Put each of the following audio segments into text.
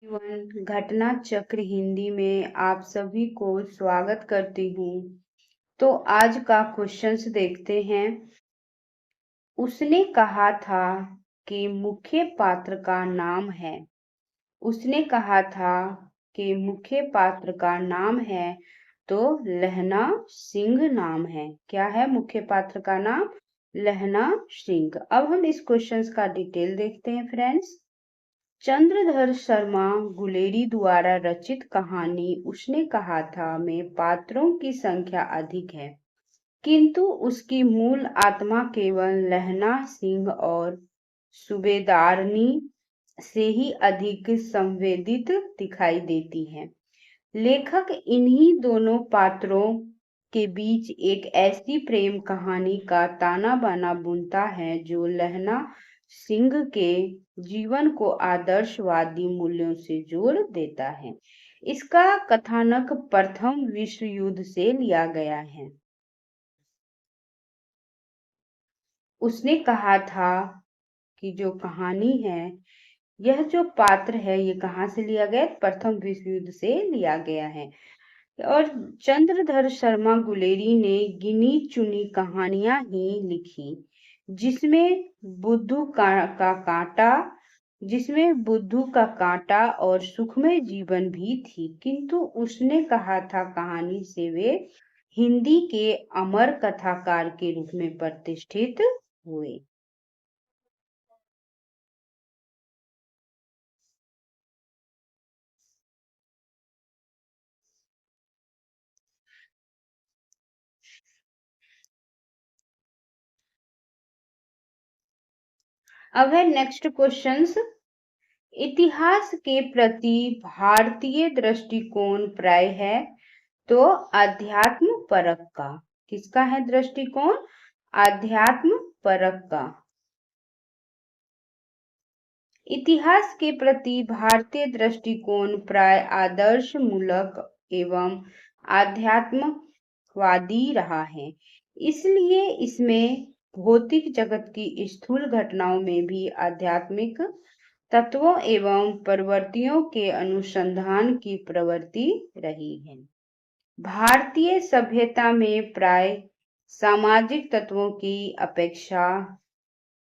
जीवन घटना चक्र हिंदी में आप सभी को स्वागत करती हूँ। तो आज का क्वेश्चंस देखते हैं। उसने कहा था कि मुख्य पात्र का नाम है। उसने कहा था कि मुख्य पात्र का नाम है, तो लहना सिंह नाम है। क्या है मुख्य पात्र का नाम? लहना सिंह। अब हम इस क्वेश्चंस का डिटेल देखते हैं फ्रेंड्स। चंद्रधर शर्मा गुलेरी द्वारा रचित कहानी उसने कहा था में पात्रों की संख्या अधिक है, किंतु उसकी मूल आत्मा केवल लहना सिंह और सूबेदारनी से ही अधिक संवेदित दिखाई देती है। लेखक इन्हीं दोनों पात्रों के बीच एक ऐसी प्रेम कहानी का ताना बाना बुनता है जो लहना सिंह के जीवन को आदर्शवादी मूल्यों से जोड़ देता है। इसका कथानक प्रथम विश्व युद्ध से लिया गया है। उसने कहा था कि जो कहानी है, यह जो पात्र है, ये कहाँ से लिया गया? प्रथम विश्व युद्ध से लिया गया है। और चंद्रधर शर्मा गुलेरी ने गिनी चुनी कहानियां ही लिखी, जिसमें बुद्धू का कांटा और सुखमय जीवन भी थी, किंतु उसने कहा था कहानी से वे हिंदी के अमर कथाकार के रूप में प्रतिष्ठित हुए। अब है नेक्स्ट क्वेश्चंस। इतिहास के प्रति भारतीय दृष्टिकोण प्राय है, तो अध्यात्म परक का। किसका है दृष्टिकोण? अध्यात्म परक का। इतिहास के प्रति भारतीय दृष्टिकोण प्राय आदर्श मूलक एवं आध्यात्मवादी रहा है। इसलिए इसमें भौतिक जगत की स्थूल घटनाओं में भी आध्यात्मिक तत्वों एवं प्रवृत्तियों के अनुसंधान की प्रवृत्ति रही है। भारतीय सभ्यता में प्राय सामाजिक तत्वों की अपेक्षा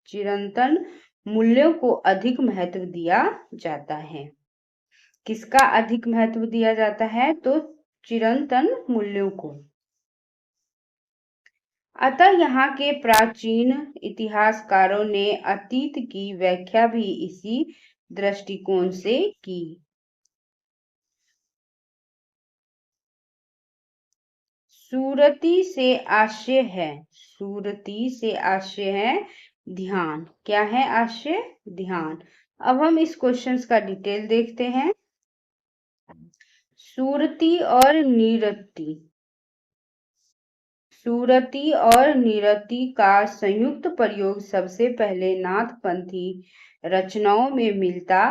चिरंतन मूल्यों को अधिक महत्व दिया जाता है। किसका अधिक महत्व दिया जाता है? तो चिरंतन मूल्यों को। अतः यहाँ के प्राचीन इतिहासकारों ने अतीत की व्याख्या भी इसी दृष्टिकोण से की। सूरती से आशय है, सूरती से आशय है ध्यान। क्या है आशय? ध्यान। अब हम इस क्वेश्चंस का डिटेल देखते हैं। सूरती और निरति। सूरती और निरति का संयुक्त प्रयोग सबसे पहले नाथपंथी रचनाओं में मिलता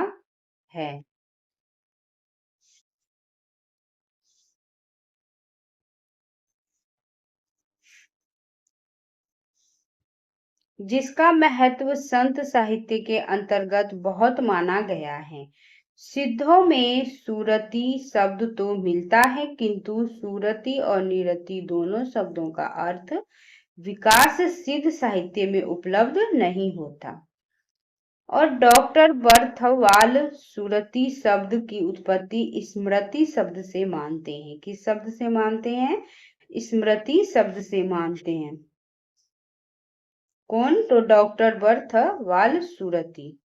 है। जिसका महत्व संत साहित्य के अंतर्गत बहुत माना गया है। सिद्धों में सूरती शब्द तो मिलता है, किंतु सूरती और निरति दोनों शब्दों का अर्थ विकास सिद्ध साहित्य में उपलब्ध नहीं होता। और डॉक्टर बर्थवाल सूरती शब्द की उत्पत्ति स्मृति शब्द से मानते हैं। किस शब्द से मानते हैं? स्मृति शब्द से मानते हैं। कौन? तो डॉक्टर बर्थवाल सूरती।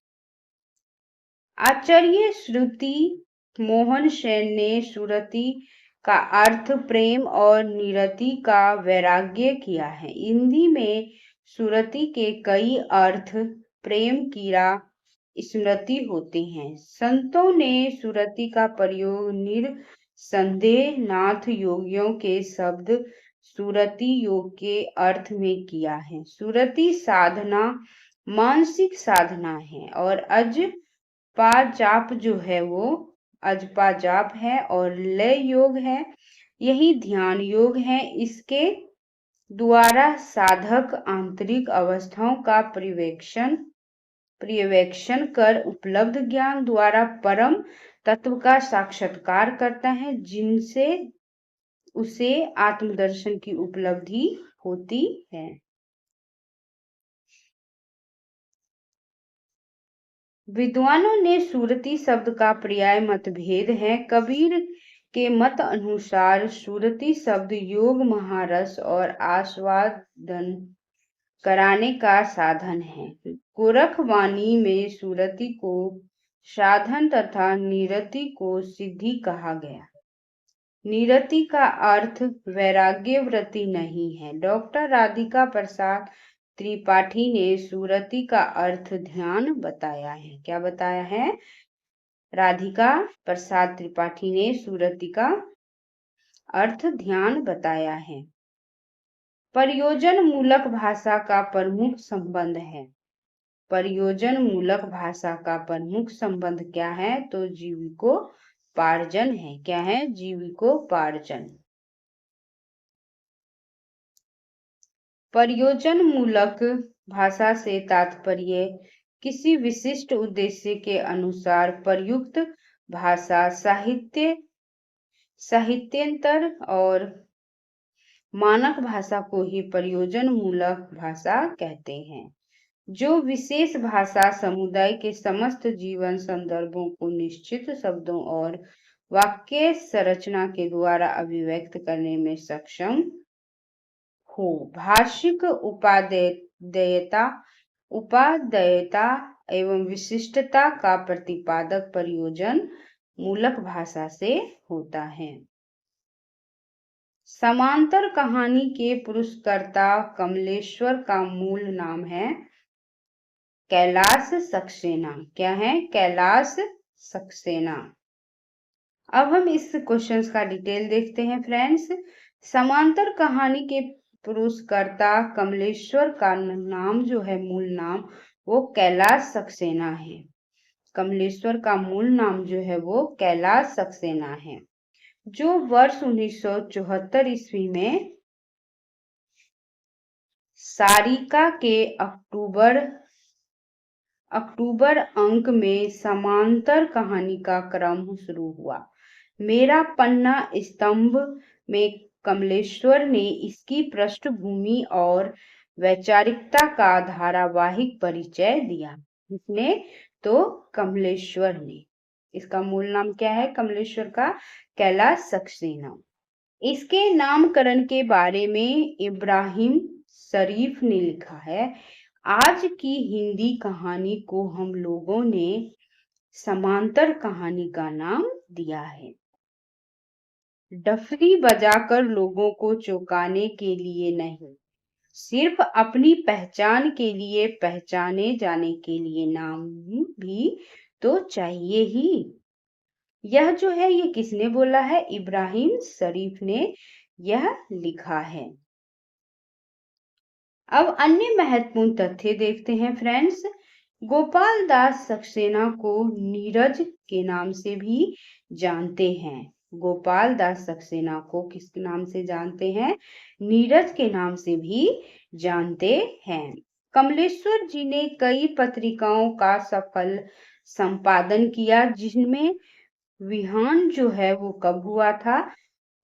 आचार्य श्रुति मोहन सेन ने सूरती का अर्थ प्रेम और निरति का वैराग्य किया है। हिंदी में सूरती के कई अर्थ प्रेम कीड़ा स्मृति होते हैं। संतों ने सूरती का प्रयोग निरसंदेह नाथ योगियों के शब्द सूरती योग के अर्थ में किया है। सूरती साधना मानसिक साधना है और अजपा जाप जो है वो अजपा जाप है और लय योग है, यही ध्यान योग है। इसके द्वारा साधक आंतरिक अवस्थाओं का पर्यवेक्षण कर उपलब्ध ज्ञान द्वारा परम तत्व का साक्षात्कार करता है, जिनसे उसे आत्मदर्शन की उपलब्धि होती है। विद्वानों ने सूरती शब्द का पर्याय मतभेद है। कबीर के मत अनुसार सूरती शब्द योग, महारस और आस्वादन कराने का साधन है। गोरखवाणी में सूरती को साधन तथा निरति को सिद्धि कहा गया। निरति का अर्थ वैराग्य वृत्ति नहीं है। डॉक्टर राधिका प्रसाद त्रिपाठी ने सूरती का अर्थ ध्यान बताया है। क्या बताया है? राधिका प्रसाद त्रिपाठी ने सूरती का अर्थ ध्यान बताया है। प्रयोजन मूलक भाषा का प्रमुख संबंध है। प्रयोजन मूलक भाषा का प्रमुख संबंध क्या है? तो जीविकोपार्जन है। क्या है? जीविकोपार्जन। प्रयोजन मूलक भाषा से तात्पर्य किसी विशिष्ट उद्देश्य के अनुसार प्रयुक्त भाषा, साहित्यंतर और मानक भाषा को ही प्रयोजन मूलक भाषा कहते हैं। जो विशेष भाषा समुदाय के समस्त जीवन संदर्भों को निश्चित शब्दों और वाक्य संरचना के द्वारा अभिव्यक्त करने में सक्षम हो। भाषिक उपादेयता एवं विशिष्टता का प्रतिपादक प्रयोजन मूलक भाषा से होता है। समांतर कहानी के पुरस्कर्ता कमलेश्वर का मूल नाम है कैलाश सक्सेना। क्या है? कैलाश सक्सेना। अब हम इस क्वेश्चन का डिटेल देखते हैं फ्रेंड्स। समांतर कहानी के पुरस्कर्ता कमलेश्वर का नाम जो है, मूल नाम, वो कैलाश सक्सेना है। कमलेश्वर का मूल नाम जो है वो कैलाश सक्सेना है, जो वर्ष 1974 ईस्वी में सारिका के अक्टूबर अंक में समांतर कहानी का क्रम शुरू हुआ। मेरा पन्ना स्तंभ में कमलेश्वर ने इसकी पृष्ठभूमि और वैचारिकता का धारावाहिक परिचय दिया। इसने तो कमलेश्वर ने। इसका मूल नाम क्या है कमलेश्वर का? कैलाश सक्सेना। इसके नामकरण के बारे में इब्राहिम शरीफ ने लिखा है, आज की हिंदी कहानी को हम लोगों ने समांतर कहानी का नाम दिया है। डफरी बजाकर लोगों को चौंकाने के लिए नहीं, सिर्फ अपनी पहचान के लिए, पहचाने जाने के लिए नाम भी तो चाहिए ही। यह जो है ये किसने बोला है? इब्राहिम शरीफ ने यह लिखा है। अब अन्य महत्वपूर्ण तथ्य देखते हैं फ्रेंड्स। गोपाल दास सक्सेना को नीरज के नाम से भी जानते हैं। गोपाल दास सक्सेना को किस नाम से जानते हैं? नीरज के नाम से भी जानते हैं। कमलेश्वर जी ने कई पत्रिकाओं का सफल संपादन किया, जिनमें विहान जो है वो कब हुआ था?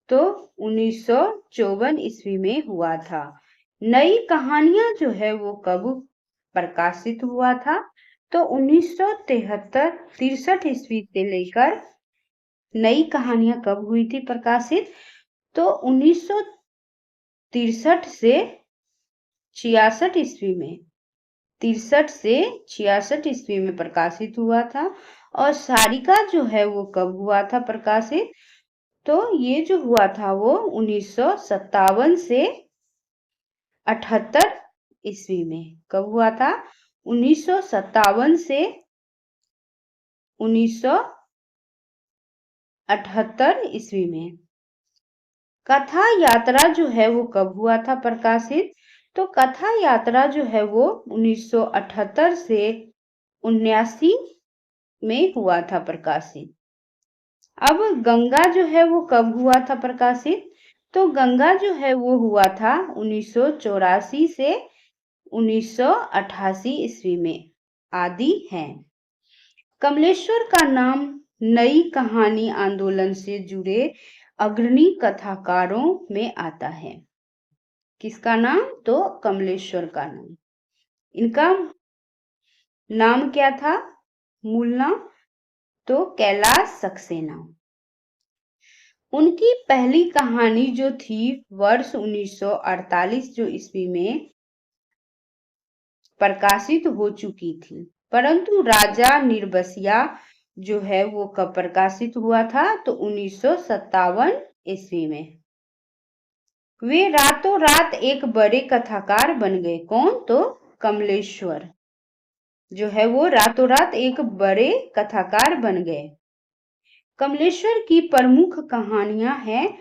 तो 1954 ईस्वी में हुआ था। नई कहानियां जो है वो कब प्रकाशित हुआ था? तो 1963 ईस्वी से लेकर नई कहानियां कब हुई थी प्रकाशित? तो 1963 से 66 ईस्वी में, 63 से 66 ईस्वी में प्रकाशित हुआ था। और सारिका जो है वो कब हुआ था प्रकाशित? तो ये जो हुआ था वो 1957 से 78 ईस्वी में। कब हुआ था? 1957 से 1978 ईस्वी में। कथा यात्रा जो है वो कब हुआ था प्रकाशित? तो कथा यात्रा जो है वो 1978 से 79 में हुआ था प्रकाशित। अब गंगा जो है वो कब हुआ था प्रकाशित? तो गंगा जो है वो हुआ था 1984 से 1988 ईस्वी में। आदि है। कमलेश्वर का नाम नई कहानी आंदोलन से जुड़े अग्रणी कथाकारों में आता है। किसका नाम? तो कमलेश्वर का नाम। इनका नाम क्या था? मूल नाम? तो कैलाश सक्सेना। उनकी पहली कहानी जो थी वर्ष 1948 जो ईस्वी में प्रकाशित हो चुकी थी, परंतु राजा निर्बसिया जो है वो कब प्रकाशित हुआ था? तो 1957 ईस्वी में। वे रातों रात एक बड़े कथाकार बन गए। कौन? तो कमलेश्वर जो है वो रातों रात एक बड़े कथाकार बन गए। कमलेश्वर की प्रमुख कहानियां हैं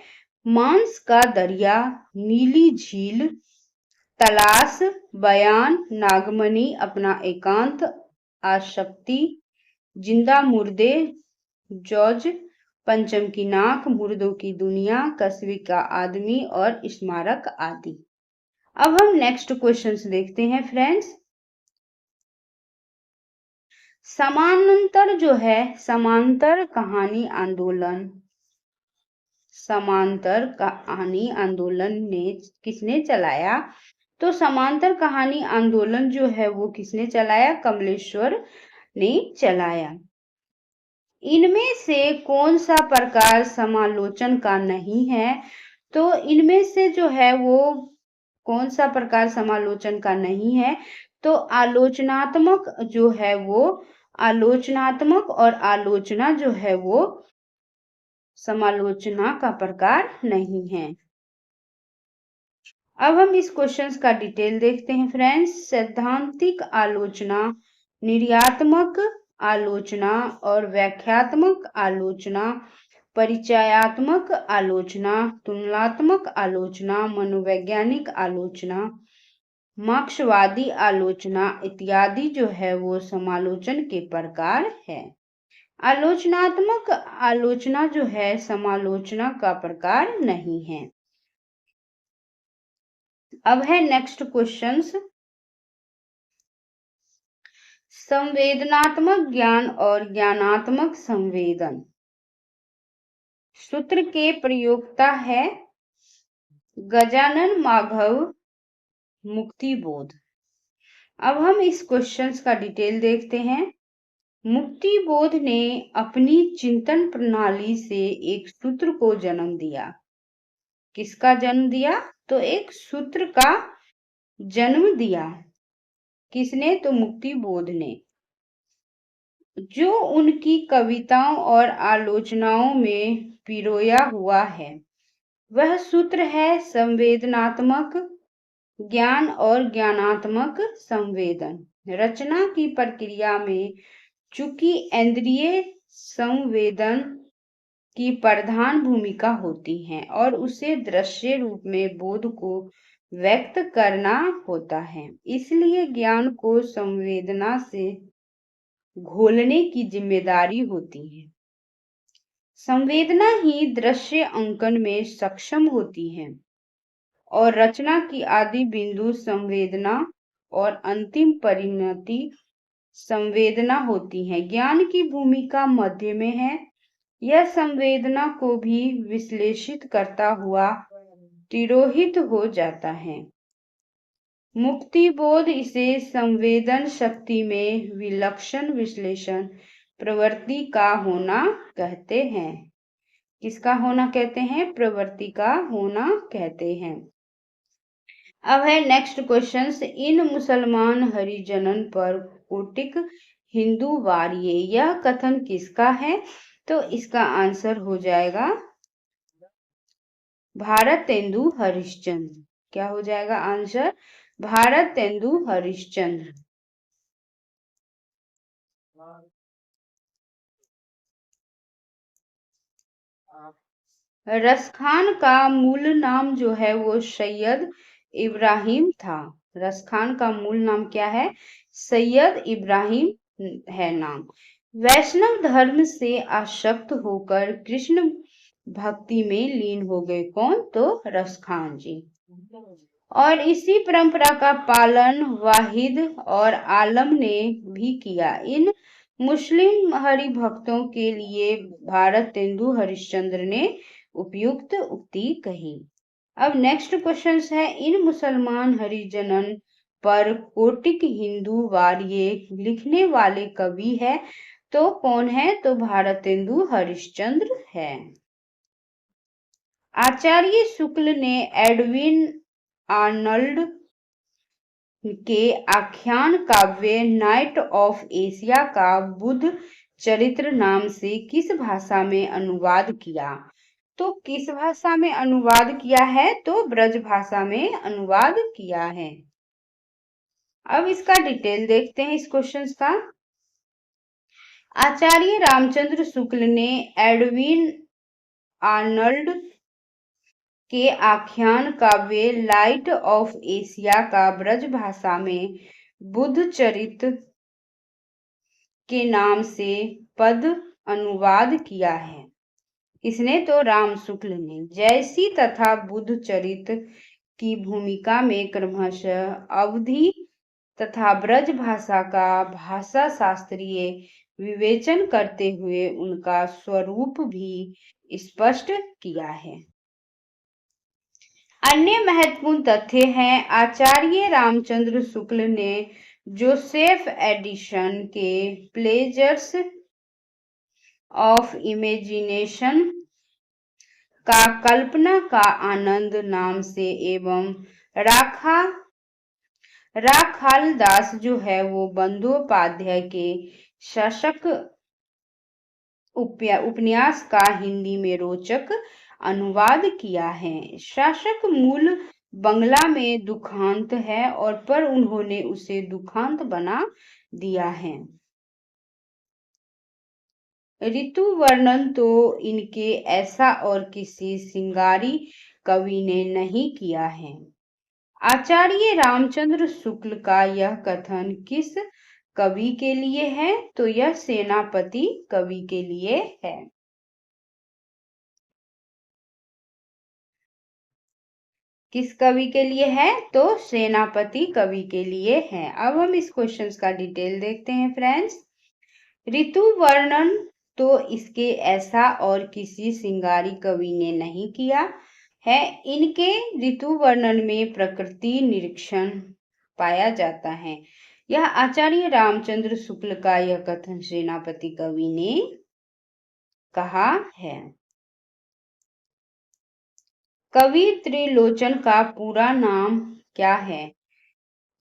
मांस का दरिया, नीली झील, तलाश, बयान, नागमणि, अपना एकांत, आशक्ति, जिंदा मुर्दे, जॉर्ज, पंचम की नाक, मुर्दों की दुनिया, कस्बे का आदमी और स्मारक आदि। अब हम नेक्स्ट क्वेश्चंस देखते हैं फ्रेंड्स। समानांतर जो है, समांतर कहानी आंदोलन, समांतर कहानी आंदोलन ने किसने चलाया? तो समांतर कहानी आंदोलन जो है वो किसने चलाया? कमलेश्वर ने चलाया। इनमें से कौन सा प्रकार समालोचन का नहीं है? तो इनमें से जो है वो कौन सा प्रकार समालोचन का नहीं है? तो आलोचनात्मक जो है वो, आलोचनात्मक और आलोचना जो है वो समालोचना का प्रकार नहीं है। अब हम इस क्वेश्चंस का डिटेल देखते हैं फ्रेंड्स। सैद्धांतिक आलोचना, निर्यात्मक आलोचना और व्याख्यात्मक आलोचना, परिचयात्मक आलोचना, तुलनात्मक आलोचना, मनोवैज्ञानिक आलोचना, मार्क्सवादी आलोचना इत्यादि जो है वो समालोचन के प्रकार है। आलोचनात्मक आलोचना जो है समालोचना का प्रकार नहीं है। अब है नेक्स्ट क्वेश्चंस। संवेदनात्मक ज्ञान और ज्ञानात्मक संवेदन। सूत्र के प्रयोक्ता है गजानन माधव मुक्तिबोध। अब हम इस क्वेश्चंस का डिटेल देखते हैं। मुक्तिबोध ने अपनी चिंतन प्रणाली से एक सूत्र को जन्म दिया। किसका जन्म दिया? तो एक सूत्र का जन्म दिया। किसने? तो मुक्तिबोध ने, जो उनकी कविताओं और आलोचनाओं में पिरोया हुआ है। वह सूत्र है संवेदनात्मक ज्ञान और ज्ञानात्मक संवेदन। रचना की प्रक्रिया में चूंकि इंद्रिय संवेदन की प्रधान भूमिका होती है और उसे दृश्य रूप में बोध को व्यक्त करना होता है, इसलिए ज्ञान को संवेदना से घोलने की जिम्मेदारी होती है। संवेदना ही दृश्य अंकन में सक्षम होती है और रचना की आदि बिंदु संवेदना और अंतिम परिणति संवेदना होती है। ज्ञान की भूमिका मध्य में है। यह संवेदना को भी विश्लेषित करता हुआ तिरोहित हो जाता है। मुक्तिबोध इसे संवेदन शक्ति में विलक्षण विश्लेषण प्रवृत्ति का होना कहते हैं। किसका होना कहते हैं? प्रवृत्ति का होना कहते हैं। अब है नेक्स्ट क्वेश्चन। इन मुसलमान हरिजनन पर कोटिक हिंदू वारिये, यह कथन किसका है? तो इसका आंसर हो जाएगा भारतेंदु हरिश्चंद्र। क्या हो जाएगा आंसर? भारतेंदु हरिश्चंद्र। रसखान का मूल नाम जो है वो सैयद इब्राहिम था। रसखान का मूल नाम क्या है? सैयद इब्राहिम है नाम। वैष्णव धर्म से आसक्त होकर कृष्ण भक्ति में लीन हो गए। कौन? तो रसखान जी। और इसी परंपरा का पालन वाहिद और आलम ने भी किया। इन मुस्लिम हरिभक्तों के लिए भारतेंदु हरिश्चंद्र ने उपयुक्त उक्ति कही। अब नेक्स्ट क्वेश्चन है, इन मुसलमान हरिजनन पर कोटिक हिंदू वार्ये लिखने वाले कवि है, तो कौन है? तो भारतेंदु हरिश्चंद्र है। आचार्य शुक्ल ने एडविन आर्नल्ड के आख्यान काव्य नाइट ऑफ एशिया का बुद्ध चरित्र नाम से किस भाषा में अनुवाद किया? तो किस भाषा में अनुवाद किया है? तो ब्रज भाषा में अनुवाद किया है। अब इसका डिटेल देखते हैं इस क्वेश्चन का। आचार्य रामचंद्र शुक्ल ने एडविन आर्नल्ड के आख्यान काव्य लाइट ऑफ एशिया का ब्रज भाषा में बुद्ध चरित्र के नाम से पद अनुवाद किया है। इसने तो राम शुक्ल ने। जैसी तथा बुद्ध चरित्र की भूमिका में क्रमशः अवधि तथा ब्रज भाषा का भाषा शास्त्रीय विवेचन करते हुए उनका स्वरूप भी स्पष्ट किया है। अन्य महत्वपूर्ण तथ्य हैं, आचार्य रामचंद्र शुक्ल ने जोसेफ एडिसन के प्लेजर्स ऑफ इमेजिनेशन का कल्पना का आनंद नाम से एवं राखाल दास जो है वो बंदोपाध्याय के शासक उपन्यास का हिंदी में रोचक अनुवाद किया है। शासक मूल बंगला में दुखांत है और पर उन्होंने उसे दुखांत बना दिया है। ऋतु वर्णन तो इनके ऐसा और किसी सिंगारी कवि ने नहीं किया है। आचार्य रामचंद्र शुक्ल का यह कथन किस कवि के लिए है? तो यह सेनापति कवि के लिए है। किस कवि के लिए है? तो सेनापति कवि के लिए है। अब हम इस क्वेश्चन का डिटेल देखते हैं फ्रेंड्स। ऋतु वर्णन तो इसके ऐसा और किसी सिंगारी कवि ने नहीं किया है। इनके ऋतु वर्णन में प्रकृति निरीक्षण पाया जाता है। यह आचार्य रामचंद्र शुक्ल का यह कथन सेनापति कवि ने कहा है। कवि त्रिलोचन का पूरा नाम क्या है?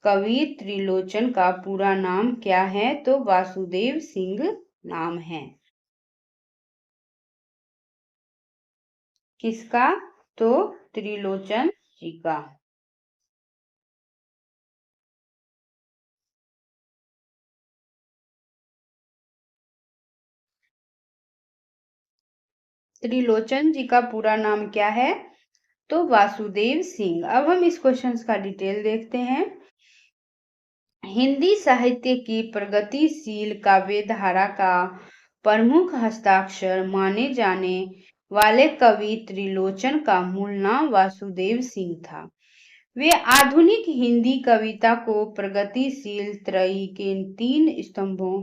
कवि त्रिलोचन का पूरा नाम क्या है? तो वासुदेव सिंह नाम है। किसका? तो त्रिलोचन जी का। त्रिलोचन जी का पूरा नाम क्या है? तो वासुदेव सिंह। अब हम इस क्वेश्चन का डिटेल देखते हैं। हिंदी साहित्य की प्रगतिशील काव्य धारा का प्रमुख हस्ताक्षर माने जाने वाले कवि त्रिलोचन का मूल नाम वासुदेव सिंह था। वे आधुनिक हिंदी कविता को प्रगतिशील त्रयी के 3 स्तंभों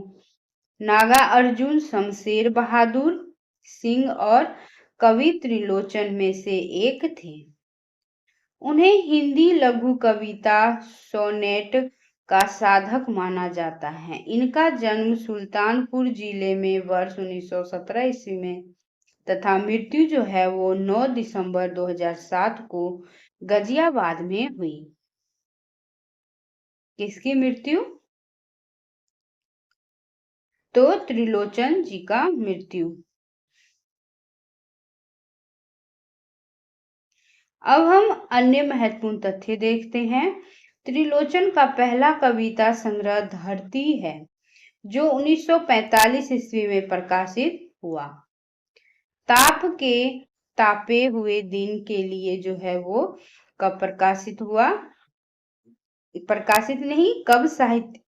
नागा अर्जुन, शमशेर बहादुर सिंह और कवि त्रिलोचन में से एक थे। उन्हें हिंदी लघु कविता सोनेट का साधक माना जाता है। इनका जन्म सुल्तानपुर जिले में वर्ष 1917 ईस्वी में तथा मृत्यु जो है वो 9 दिसंबर 2007 को गाजियाबाद में हुई। किसकी मृत्यु? तो त्रिलोचन जी का मृत्यु। अब हम अन्य महत्वपूर्ण तथ्य देखते हैं। त्रिलोचन का पहला कविता संग्रह धरती है जो 1945 ईस्वी में प्रकाशित हुआ। ताप के तापे हुए दिन के लिए जो है वो कब प्रकाशित हुआ? प्रकाशित नहीं, कब साहित्य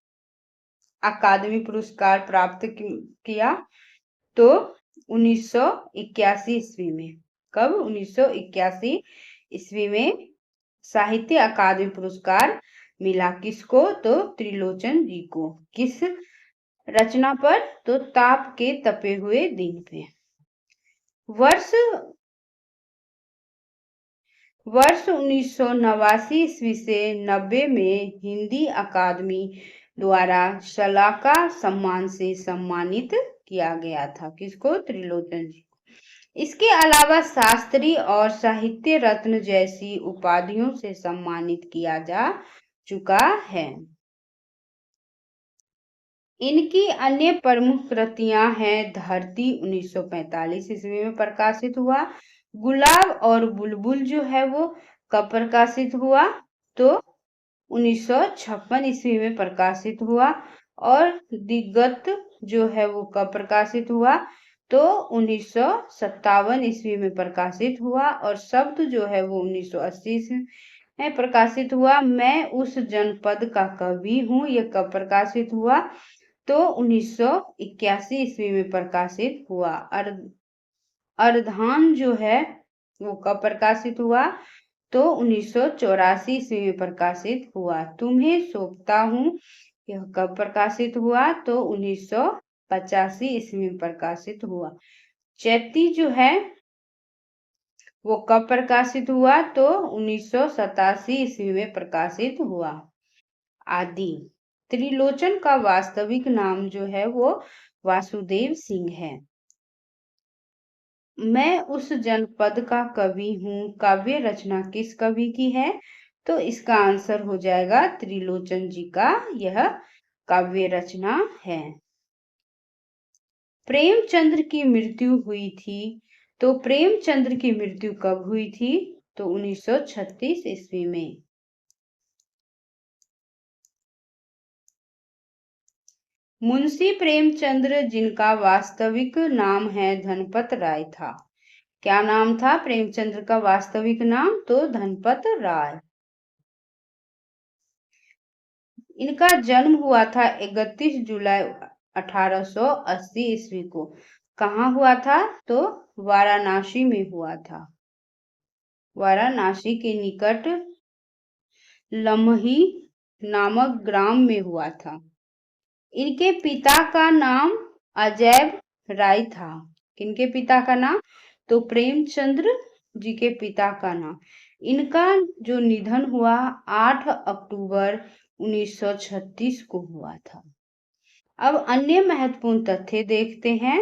अकादमी पुरस्कार प्राप्त किया? तो 1981 ईस्वी में। कब? 1981 ईस्वी में साहित्य अकादमी पुरस्कार मिला। किसको? तो त्रिलोचन जी को। किस रचना पर, तो ताप के तपे हुए दिन पे। वर्ष 1989 ईस्वी से 90 में हिंदी अकादमी द्वारा शलाका सम्मान से सम्मानित किया गया था। किसको? त्रिलोचन जी। इसके अलावा शास्त्री और साहित्य रत्न जैसी उपाधियों से सम्मानित किया जा चुका है। इनकी अन्य प्रमुख कृतियां हैं धरती 1945 ईस्वी में प्रकाशित हुआ, गुलाब और बुलबुल जो है वो कब प्रकाशित हुआ? तो 1956 ईस्वी में प्रकाशित हुआ, और दिग्गत जो है वो कब प्रकाशित हुआ? तो 1957 ईस्वी में प्रकाशित हुआ, और शब्द जो है वो 1980 ईस्वी में प्रकाशित हुआ। मैं उस जनपद का कवि हूँ, ये कब प्रकाशित हुआ? तो 1981 ईस्वी में प्रकाशित हुआ। अर्धान जो है वो कब प्रकाशित हुआ? तो 1984 ईस्वी में प्रकाशित हुआ। तुम्हें सौंपता हूँ यह कब प्रकाशित हुआ? तो 1985 ईस्वी में प्रकाशित हुआ। चैती जो है वो कब प्रकाशित हुआ? तो 1987 ईस्वी में प्रकाशित हुआ। आदि। त्रिलोचन का वास्तविक नाम जो है वो वासुदेव सिंह है। मैं उस जनपद का कवि हूँ, काव्य रचना किस कवि की है? तो इसका आंसर हो जाएगा त्रिलोचन जी का यह काव्य रचना है। प्रेमचंद्र की मृत्यु हुई थी, तो प्रेमचंद्र की मृत्यु कब हुई थी? तो 1936 ईस्वी में। मुंशी प्रेमचंद्र जिनका वास्तविक नाम है धनपत राय था। क्या नाम था प्रेमचंद्र का वास्तविक नाम? तो धनपत राय। इनका जन्म हुआ था 31 जुलाई 1880 ईस्वी को। कहाँ हुआ था? तो वाराणसी में हुआ था। वाराणसी के निकट लम्ही नामक ग्राम में हुआ था। इनके पिता का नाम अजैब राय था। किनके पिता का नाम? तो प्रेमचंद्र जी के पिता का नाम। इनका जो निधन हुआ 8 अक्टूबर 1936 को हुआ था। अब अन्य महत्वपूर्ण तथ्य देखते हैं।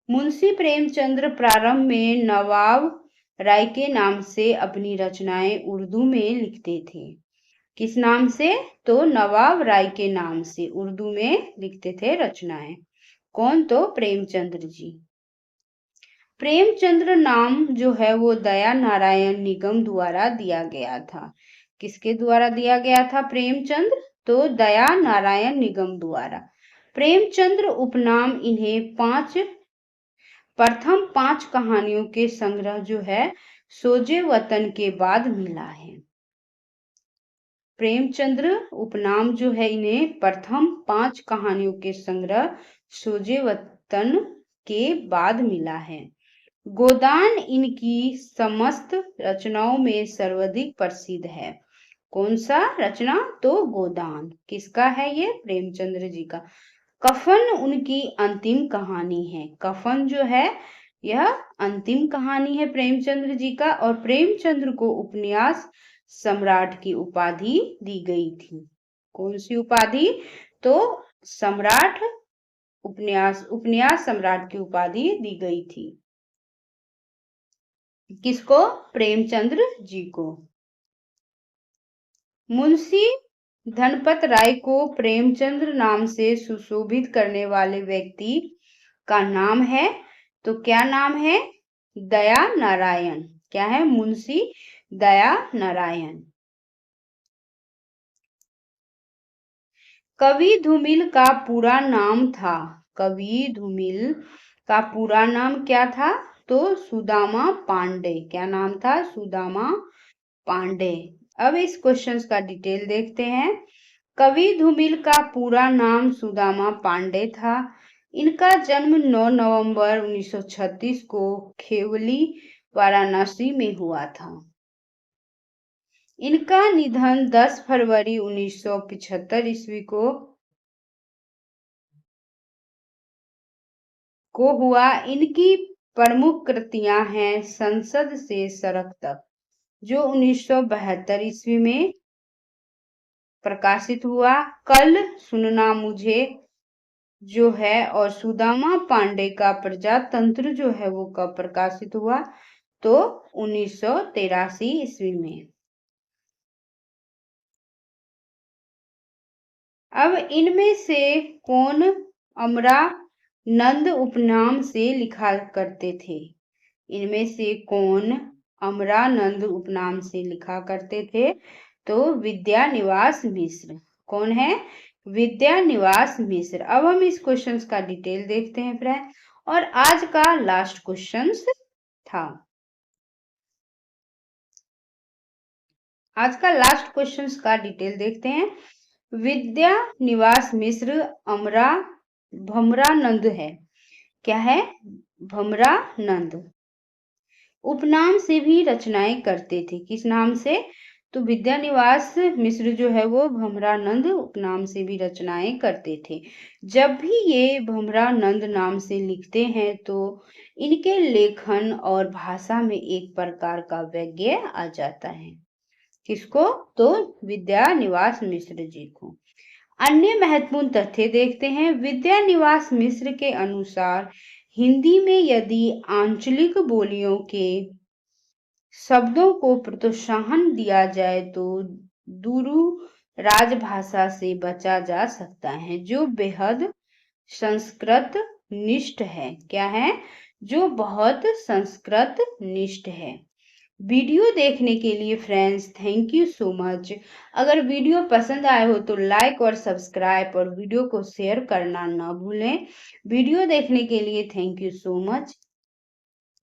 मुंशी प्रेमचंद्र प्रारंभ में नवाब राय के नाम से अपनी रचनाएं उर्दू में लिखते थे। किस नाम से? तो नवाब राय के नाम से उर्दू में लिखते थे रचनाएं। कौन? तो प्रेमचंद्र जी। प्रेमचंद्र नाम जो है वो दया नारायण निगम द्वारा दिया गया था। किसके द्वारा दिया गया था प्रेमचंद्र? तो दया नारायण निगम द्वारा। प्रेमचंद्र उपनाम इन्हें प्रथम 5 कहानियों के संग्रह जो है सोजे वतन के बाद मिला है। प्रेमचंद्र उपनाम जो है इन्हें प्रथम 5 कहानियों के संग्रह सोजे वतन के बाद मिला है। गोदान इनकी समस्त रचनाओं में सर्वाधिक प्रसिद्ध है। कौन सा रचना? तो गोदान। किसका है ये? प्रेमचंद्र जी का। कफन उनकी अंतिम कहानी है। कफन जो है यह अंतिम कहानी है प्रेमचंद्र जी का, और प्रेमचंद्र को उपन्यास सम्राट की उपाधि दी गई थी। कौन सी उपाधि? तो सम्राट उपन्यास सम्राट की उपाधि दी गई थी। किसको? प्रेमचंद्र जी को। मुंशी धनपत राय को प्रेमचंद्र नाम से सुशोभित करने वाले व्यक्ति का नाम है, तो क्या नाम है? दया नारायण। क्या है? मुंशी दया नारायण। कवि धूमिल का पूरा नाम था। कवि धूमिल का पूरा नाम क्या था? तो सुदामा पांडे। क्या नाम था? सुदामा पांडे। अब इस क्वेश्चन का डिटेल देखते हैं। कवि धूमिल का पूरा नाम सुदामा पांडे था। इनका जन्म 9 नवंबर 1936 को खेवली वाराणसी में हुआ था। इनका निधन 10 फरवरी 1975 ईस्वी को को हुआ। इनकी प्रमुख कृतियां हैं संसद से सड़क तक, जो 1972 ईस्वी में प्रकाशित हुआ, कल सुनना मुझे जो है, और सुदामा पांडे का प्रजातंत्र जो है वो कब प्रकाशित हुआ, तो 1983 ईस्वी में। अब इनमें से कौन अमरानंद उपनाम से लिखा करते थे? इनमें से कौन अमरानंद उपनाम से लिखा करते थे? तो विद्यानिवास मिश्र। कौन है? विद्यानिवास मिश्र। अब हम इस क्वेश्चन का डिटेल देखते हैं फ्रेंड, और आज का लास्ट क्वेश्चन था। आज का लास्ट क्वेश्चन का डिटेल देखते हैं। विद्यानिवास मिश्र भमरानंद है। क्या है? भमरानंद उपनाम से भी रचनाएं करते थे। किस नाम से? तो विद्यानिवास मिश्र जो है वो भमरानंद उपनाम से भी रचनाएं करते थे। जब भी ये भमरानंद नाम से लिखते हैं तो इनके लेखन और भाषा में एक प्रकार का व्यंग्य आ जाता है। किसको? तो विद्यानिवास मिश्र जी को। अन्य महत्वपूर्ण तथ्य देखते हैं। विद्यानिवास मिश्र के अनुसार हिंदी में यदि आंचलिक बोलियों के शब्दों को प्रोत्साहन दिया जाए तो दूरू राजभाषा से बचा जा सकता है, जो बेहद संस्कृत निष्ठ है। क्या है? जो बहुत संस्कृत निष्ठ है। वीडियो देखने के लिए friends thank you so much. अगर वीडियो पसंद आए हो तो लाइक और सब्सक्राइब और वीडियो को शेयर करना ना भूलें। वीडियो देखने के लिए थैंक यू सो मच।